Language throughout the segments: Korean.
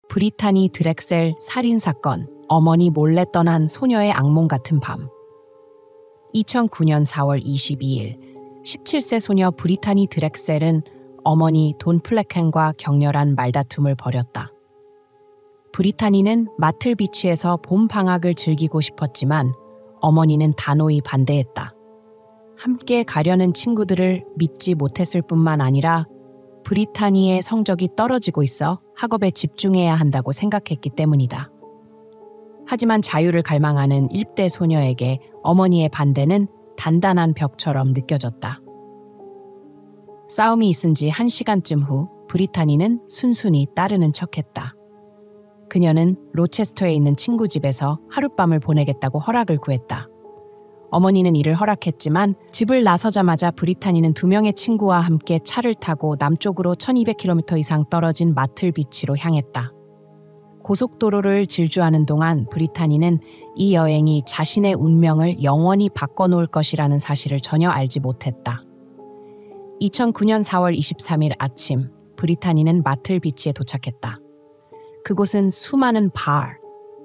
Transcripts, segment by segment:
브리타니 드렉셀 살인사건, 어머니 몰래 떠난 소녀의 악몽 같은 밤. 2009년 4월 22일, 17세 소녀 브리타니 드렉셀은 어머니 돈 플래켄과 격렬한 말다툼을 벌였다. 브리타니는 마틀 비치에서 봄 방학을 즐기고 싶었지만 어머니는 단호히 반대했다. 함께 가려는 친구들을 믿지 못했을 뿐만 아니라 브리타니의 성적이 떨어지고 있어 학업에 집중해야 한다고 생각했기 때문이다. 하지만 자유를 갈망하는 10대 소녀에게 어머니의 반대는 단단한 벽처럼 느껴졌다. 싸움이 있은 지 1시간쯤 후 브리타니는 순순히 따르는 척했다. 그녀는 로체스터에 있는 친구 집에서 하룻밤을 보내겠다고 허락을 구했다. 어머니는 이를 허락했지만 집을 나서자마자 브리타니는 2명의 친구와 함께 차를 타고 남쪽으로 1200km 이상 떨어진 마틀 비치로 향했다. 고속도로를 질주하는 동안 브리타니는 이 여행이 자신의 운명을 영원히 바꿔놓을 것이라는 사실을 전혀 알지 못했다. 2009년 4월 23일 아침, 브리타니는 마틀 비치에 도착했다. 그곳은 수많은 바,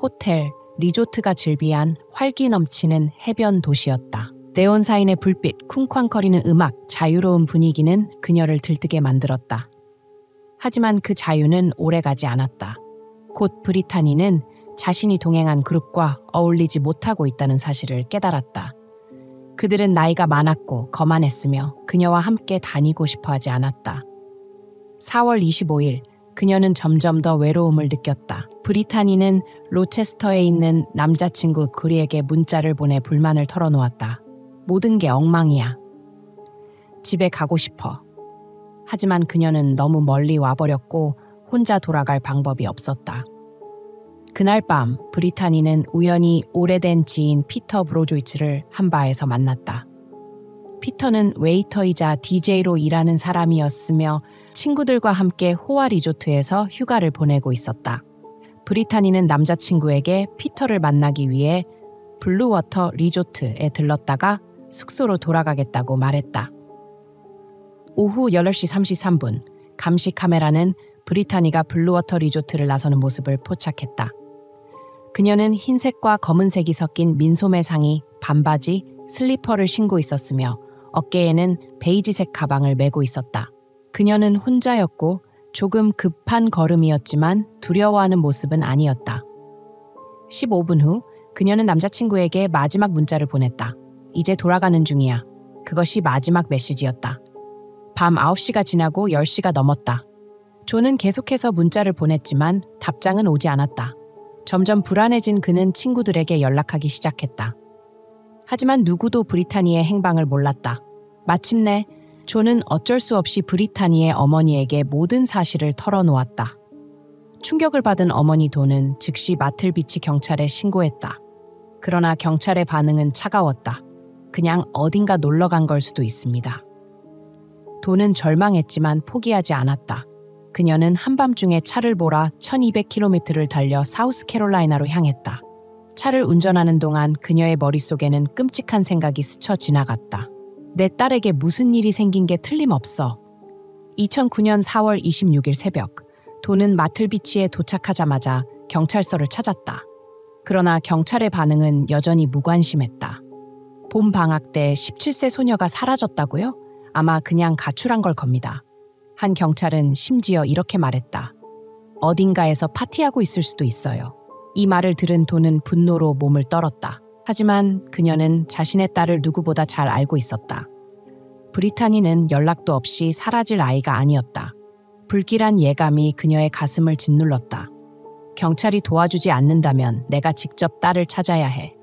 호텔, 리조트가 즐비한 활기 넘치는 해변 도시였다. 네온사인의 불빛, 쿵쾅거리는 음악, 자유로운 분위기는 그녀를 들뜨게 만들었다. 하지만 그 자유는 오래가지 않았다. 곧 브리타니는 자신이 동행한 그룹과 어울리지 못하고 있다는 사실을 깨달았다. 그들은 나이가 많았고 거만했으며 그녀와 함께 다니고 싶어 하지 않았다. 4월 25일, 그녀는 점점 더 외로움을 느꼈다. 브리타니는 로체스터에 있는 남자친구 그리에게 문자를 보내 불만을 털어놓았다. 모든 게 엉망이야. 집에 가고 싶어. 하지만 그녀는 너무 멀리 와버렸고 혼자 돌아갈 방법이 없었다. 그날 밤 브리타니는 우연히 오래된 지인 피터 브로조이츠를 한 바에서 만났다. 피터는 웨이터이자 DJ로 일하는 사람이었으며 친구들과 함께 호화 리조트에서 휴가를 보내고 있었다. 브리타니는 남자친구에게 피터를 만나기 위해 블루워터 리조트에 들렀다가 숙소로 돌아가겠다고 말했다. 오후 8시 33분, 감시 카메라는 브리타니가 블루워터 리조트를 나서는 모습을 포착했다. 그녀는 흰색과 검은색이 섞인 민소매 상의, 반바지, 슬리퍼를 신고 있었으며 어깨에는 베이지색 가방을 메고 있었다. 그녀는 혼자였고 조금 급한 걸음이었지만 두려워하는 모습은 아니었다. 15분 후 그녀는 남자친구에게 마지막 문자를 보냈다. 이제 돌아가는 중이야. 그것이 마지막 메시지였다. 밤 9시가 지나고 10시가 넘었다. 존은 계속해서 문자를 보냈지만 답장은 오지 않았다. 점점 불안해진 그는 친구들에게 연락하기 시작했다. 하지만 누구도 브리타니의 행방을 몰랐다. 마침내 존은 어쩔 수 없이 브리타니의 어머니에게 모든 사실을 털어놓았다. 충격을 받은 어머니 돈은 즉시 마틀비치 경찰에 신고했다. 그러나 경찰의 반응은 차가웠다. 그냥 어딘가 놀러 간 걸 수도 있습니다. 돈은 절망했지만 포기하지 않았다. 그녀는 한밤중에 차를 몰아 1200km를 달려 사우스캐롤라이나로 향했다. 차를 운전하는 동안 그녀의 머릿속에는 끔찍한 생각이 스쳐 지나갔다. 내 딸에게 무슨 일이 생긴 게 틀림없어. 2009년 4월 26일 새벽, 돈은 마틀비치에 도착하자마자 경찰서를 찾았다. 그러나 경찰의 반응은 여전히 무관심했다. 봄 방학 때 17세 소녀가 사라졌다고요? 아마 그냥 가출한 걸 겁니다. 한 경찰은 심지어 이렇게 말했다. 어딘가에서 파티하고 있을 수도 있어요. 이 말을 들은 돈은 분노로 몸을 떨었다. 하지만 그녀는 자신의 딸을 누구보다 잘 알고 있었다. 브리타니는 연락도 없이 사라질 아이가 아니었다. 불길한 예감이 그녀의 가슴을 짓눌렀다. 경찰이 도와주지 않는다면 내가 직접 딸을 찾아야 해.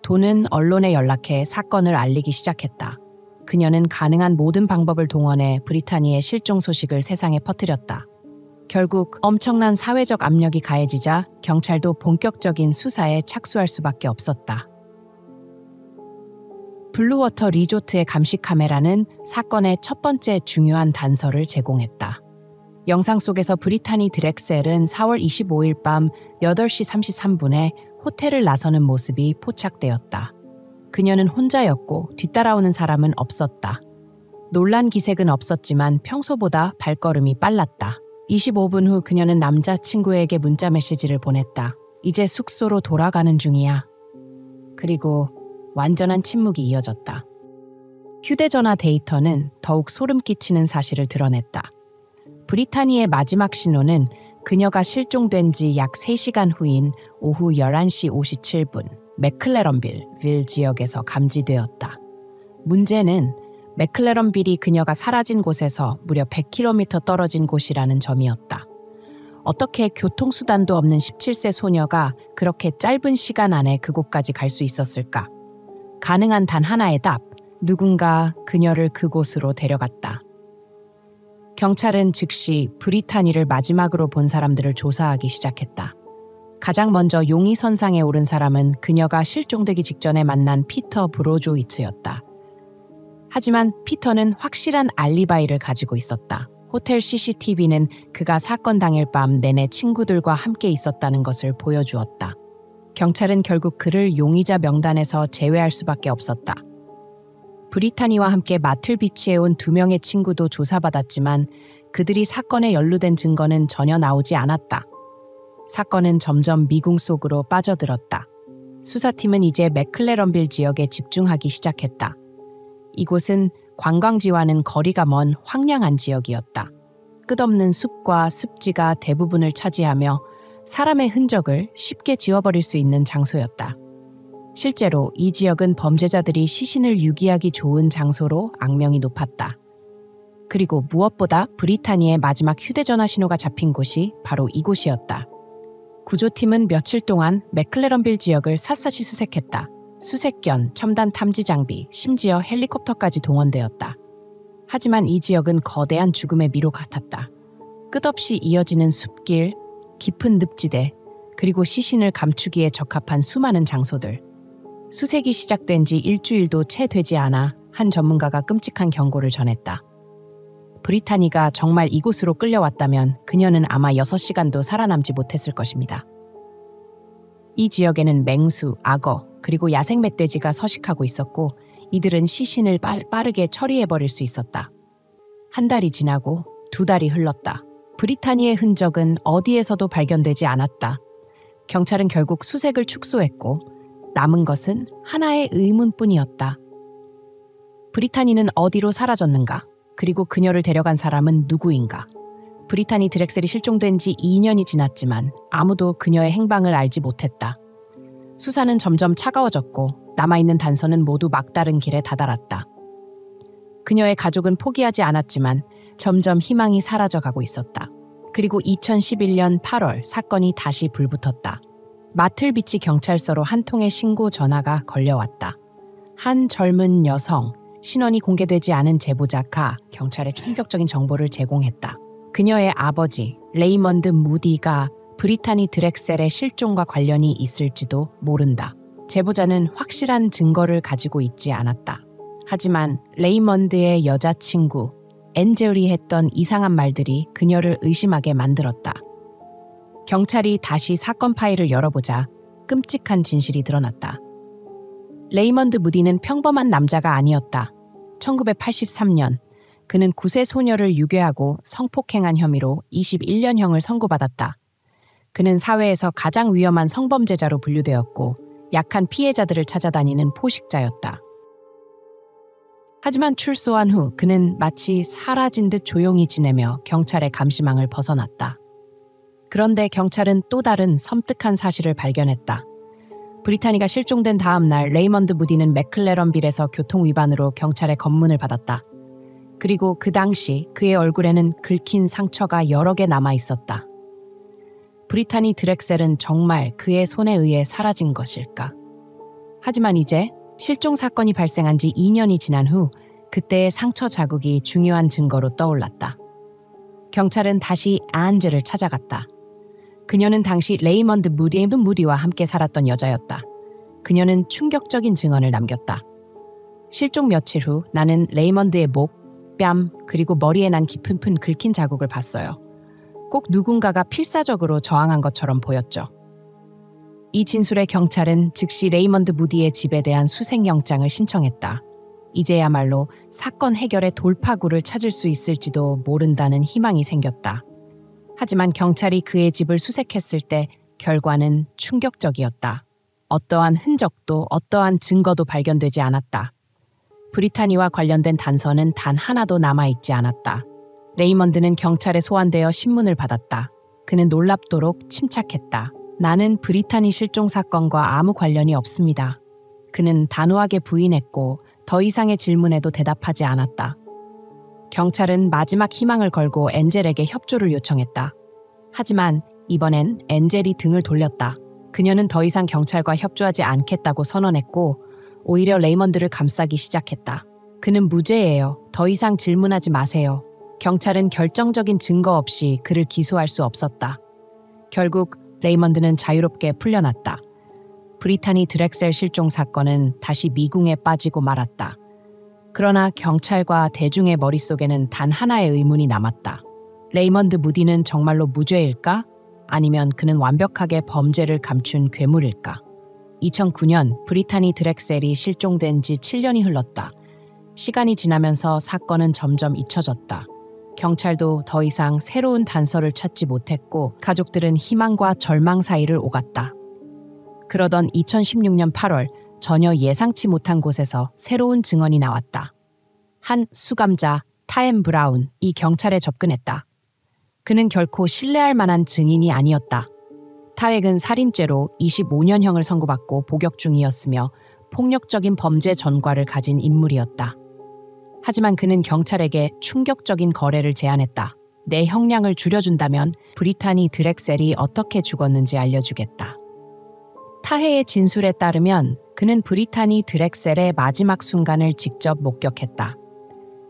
돈은 언론에 연락해 사건을 알리기 시작했다. 그녀는 가능한 모든 방법을 동원해 브리타니의 실종 소식을 세상에 퍼뜨렸다. 결국 엄청난 사회적 압력이 가해지자 경찰도 본격적인 수사에 착수할 수밖에 없었다. 블루워터 리조트의 감시 카메라는 사건의 첫 번째 중요한 단서를 제공했다. 영상 속에서 브리타니 드렉셀은 4월 25일 밤 8시 33분에 호텔을 나서는 모습이 포착되었다. 그녀는 혼자였고 뒤따라오는 사람은 없었다. 놀란 기색은 없었지만 평소보다 발걸음이 빨랐다. 25분 후 그녀는 남자친구에게 문자 메시지를 보냈다. 이제 숙소로 돌아가는 중이야. 그리고 완전한 침묵이 이어졌다. 휴대전화 데이터는 더욱 소름 끼치는 사실을 드러냈다. 브리타니의 마지막 신호는 그녀가 실종된 지 약 3시간 후인 오후 11시 57분 맥클레런빌 지역에서 감지되었다. 문제는 맥클레런빌이 그녀가 사라진 곳에서 무려 100km 떨어진 곳이라는 점이었다. 어떻게 교통수단도 없는 17세 소녀가 그렇게 짧은 시간 안에 그곳까지 갈 수 있었을까? 가능한 단 하나의 답, 누군가 그녀를 그곳으로 데려갔다. 경찰은 즉시 브리타니를 마지막으로 본 사람들을 조사하기 시작했다. 가장 먼저 용의선상에 오른 사람은 그녀가 실종되기 직전에 만난 피터 브로조이츠였다. 하지만 피터는 확실한 알리바이를 가지고 있었다. 호텔 CCTV는 그가 사건 당일 밤 내내 친구들과 함께 있었다는 것을 보여주었다. 경찰은 결국 그를 용의자 명단에서 제외할 수밖에 없었다. 브리타니와 함께 마틀비치에 온 2명의 친구도 조사받았지만 그들이 사건에 연루된 증거는 전혀 나오지 않았다. 사건은 점점 미궁 속으로 빠져들었다. 수사팀은 이제 맥클레런빌 지역에 집중하기 시작했다. 이곳은 관광지와는 거리가 먼 황량한 지역이었다. 끝없는 숲과 습지가 대부분을 차지하며 사람의 흔적을 쉽게 지워버릴 수 있는 장소였다. 실제로 이 지역은 범죄자들이 시신을 유기하기 좋은 장소로 악명이 높았다. 그리고 무엇보다 브리타니의 마지막 휴대전화 신호가 잡힌 곳이 바로 이곳이었다. 구조팀은 며칠 동안 맥클레런빌 지역을 샅샅이 수색했다. 수색견, 첨단 탐지 장비, 심지어 헬리콥터까지 동원되었다. 하지만 이 지역은 거대한 죽음의 미로 같았다. 끝없이 이어지는 숲길, 깊은 늪지대, 그리고 시신을 감추기에 적합한 수많은 장소들. 수색이 시작된 지 일주일도 채 되지 않아 한 전문가가 끔찍한 경고를 전했다. 브리타니가 정말 이곳으로 끌려왔다면 그녀는 아마 6시간도 살아남지 못했을 것입니다. 이 지역에는 맹수, 악어, 그리고 야생 멧돼지가 서식하고 있었고 이들은 시신을 빠르게 처리해버릴 수 있었다. 한 달이 지나고 2달이 흘렀다. 브리타니의 흔적은 어디에서도 발견되지 않았다. 경찰은 결국 수색을 축소했고 남은 것은 하나의 의문뿐이었다. 브리타니는 어디로 사라졌는가? 그리고 그녀를 데려간 사람은 누구인가? 브리타니 드렉셀이 실종된 지 2년이 지났지만 아무도 그녀의 행방을 알지 못했다. 수사는 점점 차가워졌고 남아있는 단서는 모두 막다른 길에 다다랐다. 그녀의 가족은 포기하지 않았지만 점점 희망이 사라져가고 있었다. 그리고 2011년 8월 사건이 다시 불붙었다. 마틀비치 경찰서로 한 통의 신고 전화가 걸려왔다. 한 젊은 여성, 신원이 공개되지 않은 제보자가 경찰에 충격적인 정보를 제공했다. 그녀의 아버지 레이먼드 무디가 브리타니 드렉셀의 실종과 관련이 있을지도 모른다. 제보자는 확실한 증거를 가지고 있지 않았다. 하지만 레이먼드의 여자친구 엔젤이 했던 이상한 말들이 그녀를 의심하게 만들었다. 경찰이 다시 사건 파일을 열어보자 끔찍한 진실이 드러났다. 레이먼드 무디는 평범한 남자가 아니었다. 1983년 그는 9세 소녀를 유괴하고 성폭행한 혐의로 21년형을 선고받았다. 그는 사회에서 가장 위험한 성범죄자로 분류되었고 약한 피해자들을 찾아다니는 포식자였다. 하지만 출소한 후 그는 마치 사라진 듯 조용히 지내며 경찰의 감시망을 벗어났다. 그런데 경찰은 또 다른 섬뜩한 사실을 발견했다. 브리타니가 실종된 다음 날 레이먼드 무디는 맥클레런빌에서 교통위반으로 경찰의 검문을 받았다. 그리고 그 당시 그의 얼굴에는 긁힌 상처가 여러 개 남아 있었다. 브리타니 드렉셀은 정말 그의 손에 의해 사라진 것일까? 하지만 이제 실종 사건이 발생한 지 2년이 지난 후 그때의 상처 자국이 중요한 증거로 떠올랐다. 경찰은 다시 안젤을 찾아갔다. 그녀는 당시 레이먼드 무디와 함께 살았던 여자였다. 그녀는 충격적인 증언을 남겼다. 실종 며칠 후 나는 레이먼드의 목, 뺨, 그리고 머리에 난 깊은 긁힌 자국을 봤어요. 꼭 누군가가 필사적으로 저항한 것처럼 보였죠. 이 진술에 경찰은 즉시 레이먼드 무디의 집에 대한 수색영장을 신청했다. 이제야말로 사건 해결의 돌파구를 찾을 수 있을지도 모른다는 희망이 생겼다. 하지만 경찰이 그의 집을 수색했을 때 결과는 충격적이었다. 어떠한 흔적도 어떠한 증거도 발견되지 않았다. 브리타니와 관련된 단서는 단 하나도 남아있지 않았다. 레이먼드는 경찰에 소환되어 신문을 받았다. 그는 놀랍도록 침착했다. 나는 브리타니 실종 사건과 아무 관련이 없습니다. 그는 단호하게 부인했고 더 이상의 질문에도 대답하지 않았다. 경찰은 마지막 희망을 걸고 엔젤에게 협조를 요청했다. 하지만 이번엔 엔젤이 등을 돌렸다. 그녀는 더 이상 경찰과 협조하지 않겠다고 선언했고 오히려 레이먼드를 감싸기 시작했다. 그는 무죄예요. 더 이상 질문하지 마세요. 경찰은 결정적인 증거 없이 그를 기소할 수 없었다. 결국 레이먼드는 자유롭게 풀려났다. 브리타니 드렉셀 실종 사건은 다시 미궁에 빠지고 말았다. 그러나 경찰과 대중의 머릿속에는 단 하나의 의문이 남았다. 레이먼드 무디는 정말로 무죄일까? 아니면 그는 완벽하게 범죄를 감춘 괴물일까? 2009년 브리타니 드렉셀이 실종된 지 7년이 흘렀다. 시간이 지나면서 사건은 점점 잊혀졌다. 경찰도 더 이상 새로운 단서를 찾지 못했고 가족들은 희망과 절망 사이를 오갔다. 그러던 2016년 8월 전혀 예상치 못한 곳에서 새로운 증언이 나왔다. 한 수감자 타엠 브라운이 경찰에 접근했다. 그는 결코 신뢰할 만한 증인이 아니었다. 타액은 살인죄로 25년형을 선고받고 복역 중이었으며 폭력적인 범죄 전과를 가진 인물이었다. 하지만 그는 경찰에게 충격적인 거래를 제안했다. 내 형량을 줄여준다면 브리타니 드렉셀이 어떻게 죽었는지 알려주겠다. 타해의 진술에 따르면 그는 브리타니 드렉셀의 마지막 순간을 직접 목격했다.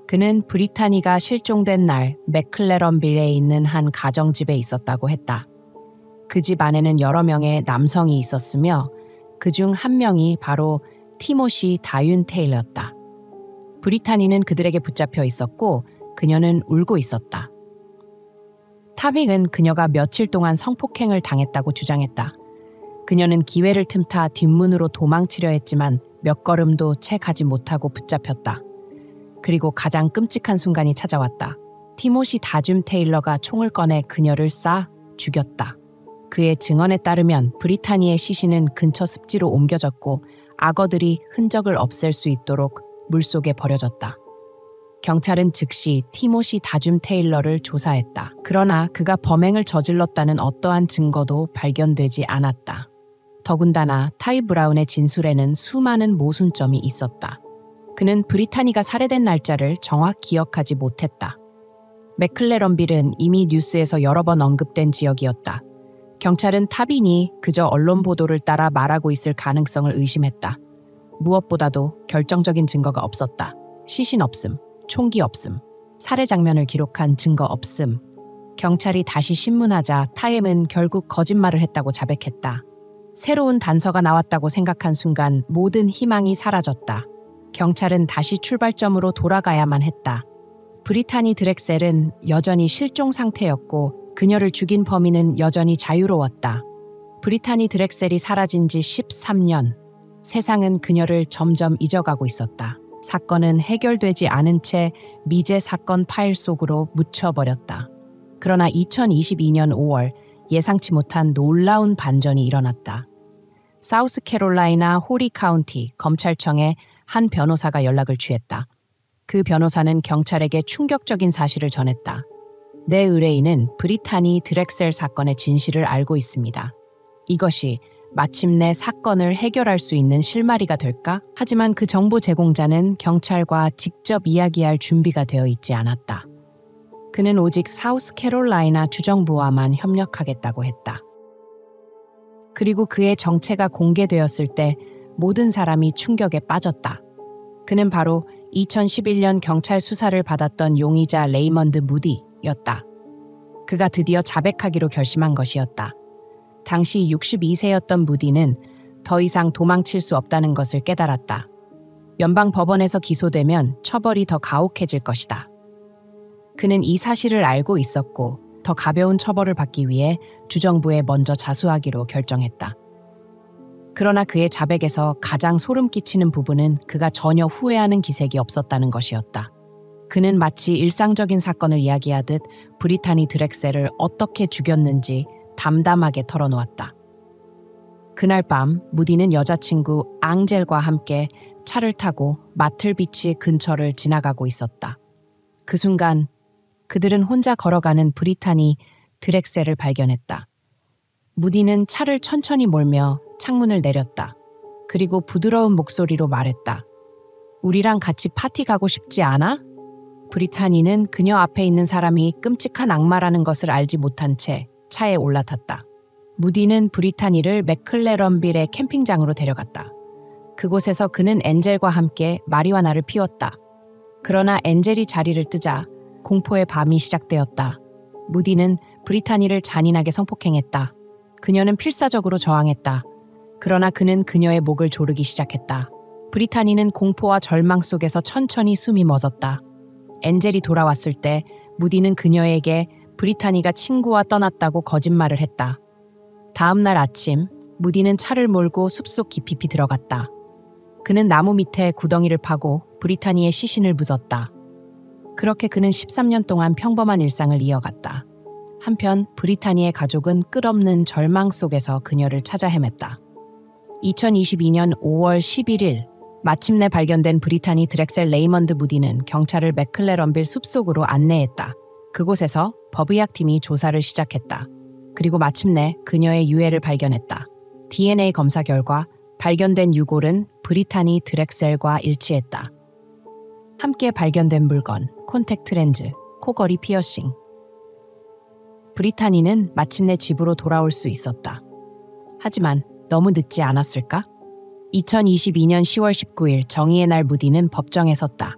그는 브리타니가 실종된 날 맥클레런빌에 있는 한 가정집에 있었다고 했다. 그 집 안에는 여러 명의 남성이 있었으며 그중 한 명이 바로 티모시 다윤 테일러였다. 브리타니는 그들에게 붙잡혀 있었고 그녀는 울고 있었다. 타빅은 그녀가 며칠 동안 성폭행을 당했다고 주장했다. 그녀는 기회를 틈타 뒷문으로 도망치려 했지만 몇 걸음도 채 가지 못하고 붙잡혔다. 그리고 가장 끔찍한 순간이 찾아왔다. 티모시 다줌 테일러가 총을 꺼내 그녀를 쏴 죽였다. 그의 증언에 따르면 브리타니의 시신은 근처 습지로 옮겨졌고 악어들이 흔적을 없앨 수 있도록 물속에 버려졌다. 경찰은 즉시 티모시 다줌 테일러를 조사했다. 그러나 그가 범행을 저질렀다는 어떠한 증거도 발견되지 않았다. 더군다나 타이 브라운의 진술에는 수많은 모순점이 있었다. 그는 브리타니가 살해된 날짜를 정확히 기억하지 못했다. 맥클레런빌은 이미 뉴스에서 여러 번 언급된 지역이었다. 경찰은 타빈이 그저 언론 보도를 따라 말하고 있을 가능성을 의심했다. 무엇보다도 결정적인 증거가 없었다. 시신 없음, 총기 없음, 살해 장면을 기록한 증거 없음. 경찰이 다시 신문하자 타임은 결국 거짓말을 했다고 자백했다. 새로운 단서가 나왔다고 생각한 순간 모든 희망이 사라졌다. 경찰은 다시 출발점으로 돌아가야만 했다. 브리타니 드렉셀은 여전히 실종 상태였고 그녀를 죽인 범인은 여전히 자유로웠다. 브리타니 드렉셀이 사라진 지 13년. 세상은 그녀를 점점 잊어가고 있었다. 사건은 해결되지 않은 채 미제 사건 파일 속으로 묻혀버렸다. 그러나 2022년 5월 예상치 못한 놀라운 반전이 일어났다. 사우스캐롤라이나 호리 카운티 검찰청에 한 변호사가 연락을 취했다. 그 변호사는 경찰에게 충격적인 사실을 전했다. 내 의뢰인은 브리타니 드렉셀 사건의 진실을 알고 있습니다. 이것이 마침내 사건을 해결할 수 있는 실마리가 될까? 하지만 그 정보 제공자는 경찰과 직접 이야기할 준비가 되어 있지 않았다. 그는 오직 사우스캐롤라이나 주정부와만 협력하겠다고 했다. 그리고 그의 정체가 공개되었을 때 모든 사람이 충격에 빠졌다. 그는 바로 2011년 경찰 수사를 받았던 용의자 레이먼드 무디였다. 그가 드디어 자백하기로 결심한 것이었다. 당시 62세였던 무디는 더 이상 도망칠 수 없다는 것을 깨달았다. 연방 법원에서 기소되면 처벌이 더 가혹해질 것이다. 그는 이 사실을 알고 있었고 더 가벼운 처벌을 받기 위해 주정부에 먼저 자수하기로 결정했다. 그러나 그의 자백에서 가장 소름 끼치는 부분은 그가 전혀 후회하는 기색이 없었다는 것이었다. 그는 마치 일상적인 사건을 이야기하듯 브리타니 드렉셀을 어떻게 죽였는지 담담하게 털어놓았다. 그날 밤 무디는 여자친구 앙젤과 함께 차를 타고 마틀비치 근처를 지나가고 있었다. 그 순간 그들은 혼자 걸어가는 브리타니 드렉셀을 발견했다. 무디는 차를 천천히 몰며 창문을 내렸다. 그리고 부드러운 목소리로 말했다. 우리랑 같이 파티 가고 싶지 않아? 브리타니는 그녀 앞에 있는 사람이 끔찍한 악마라는 것을 알지 못한 채 차에 올라탔다. 무디는 브리타니를 맥클레런빌의 캠핑장으로 데려갔다. 그곳에서 그는 엔젤과 함께 마리화나를 피웠다. 그러나 엔젤이 자리를 뜨자 공포의 밤이 시작되었다. 무디는 브리타니를 잔인하게 성폭행했다. 그녀는 필사적으로 저항했다. 그러나 그는 그녀의 목을 조르기 시작했다. 브리타니는 공포와 절망 속에서 천천히 숨이 멎었다. 엔젤이 돌아왔을 때 무디는 그녀에게 브리타니가 친구와 떠났다고 거짓말을 했다. 다음 날 아침, 무디는 차를 몰고 숲속 깊이 들어갔다. 그는 나무 밑에 구덩이를 파고 브리타니의 시신을 묻었다. 그렇게 그는 13년 동안 평범한 일상을 이어갔다. 한편 브리타니의 가족은 끝없는 절망 속에서 그녀를 찾아 헤맸다. 2022년 5월 11일, 마침내 발견된 브리타니 드렉셀 레이먼드 무디는 경찰을 맥클레런빌 숲속으로 안내했다. 그곳에서 법의학팀이 조사를 시작했다. 그리고 마침내 그녀의 유해를 발견했다. DNA 검사 결과 발견된 유골은 브리타니 드렉셀과 일치했다. 함께 발견된 물건, 콘택트 렌즈, 코걸이 피어싱. 브리타니는 마침내 집으로 돌아올 수 있었다. 하지만 너무 늦지 않았을까? 2022년 10월 19일 정의의 날 무디는 법정에 섰다.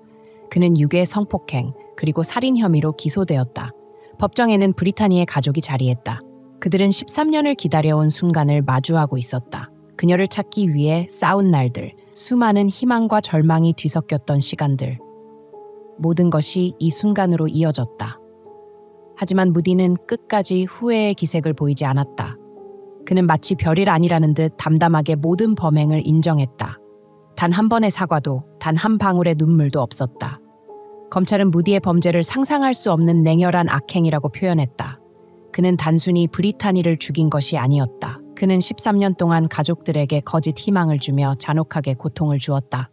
그는 유괴, 성폭행, 그리고 살인 혐의로 기소되었다. 법정에는 브리타니의 가족이 자리했다. 그들은 13년을 기다려온 순간을 마주하고 있었다. 그녀를 찾기 위해 싸운 날들, 수많은 희망과 절망이 뒤섞였던 시간들. 모든 것이 이 순간으로 이어졌다. 하지만 무디는 끝까지 후회의 기색을 보이지 않았다. 그는 마치 별일 아니라는 듯 담담하게 모든 범행을 인정했다. 단 한 번의 사과도, 단 한 방울의 눈물도 없었다. 검찰은 무디의 범죄를 상상할 수 없는 냉혈한 악행이라고 표현했다. 그는 단순히 브리타니를 죽인 것이 아니었다. 그는 13년 동안 가족들에게 거짓 희망을 주며 잔혹하게 고통을 주었다.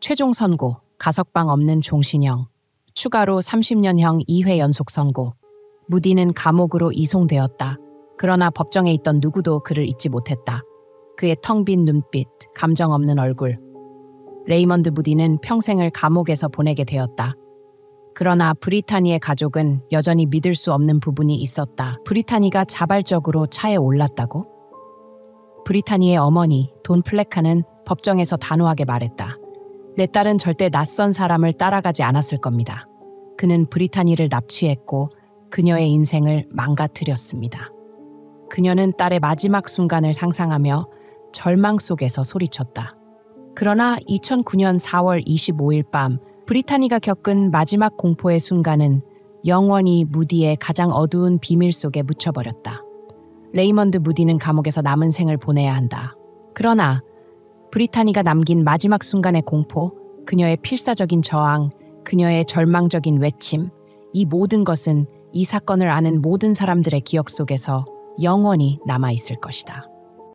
최종 선고, 가석방 없는 종신형. 추가로 30년형 2회 연속 선고. 무디는 감옥으로 이송되었다. 그러나 법정에 있던 누구도 그를 잊지 못했다. 그의 텅 빈 눈빛, 감정 없는 얼굴. 레이먼드 무디는 평생을 감옥에서 보내게 되었다. 그러나 브리타니의 가족은 여전히 믿을 수 없는 부분이 있었다. 브리타니가 자발적으로 차에 올랐다고? 브리타니의 어머니, 돈 플레카는 법정에서 단호하게 말했다. 내 딸은 절대 낯선 사람을 따라가지 않았을 겁니다. 그는 브리타니를 납치했고 그녀의 인생을 망가뜨렸습니다. 그녀는 딸의 마지막 순간을 상상하며 절망 속에서 소리쳤다. 그러나 2009년 4월 25일 밤 브리타니가 겪은 마지막 공포의 순간은 영원히 무디의 가장 어두운 비밀 속에 묻혀버렸다. 레이먼드 무디는 감옥에서 남은 생을 보내야 한다. 그러나 브리타니가 남긴 마지막 순간의 공포, 그녀의 필사적인 저항, 그녀의 절망적인 외침, 이 모든 것은 이 사건을 아는 모든 사람들의 기억 속에서 영원히 남아있을 것이다.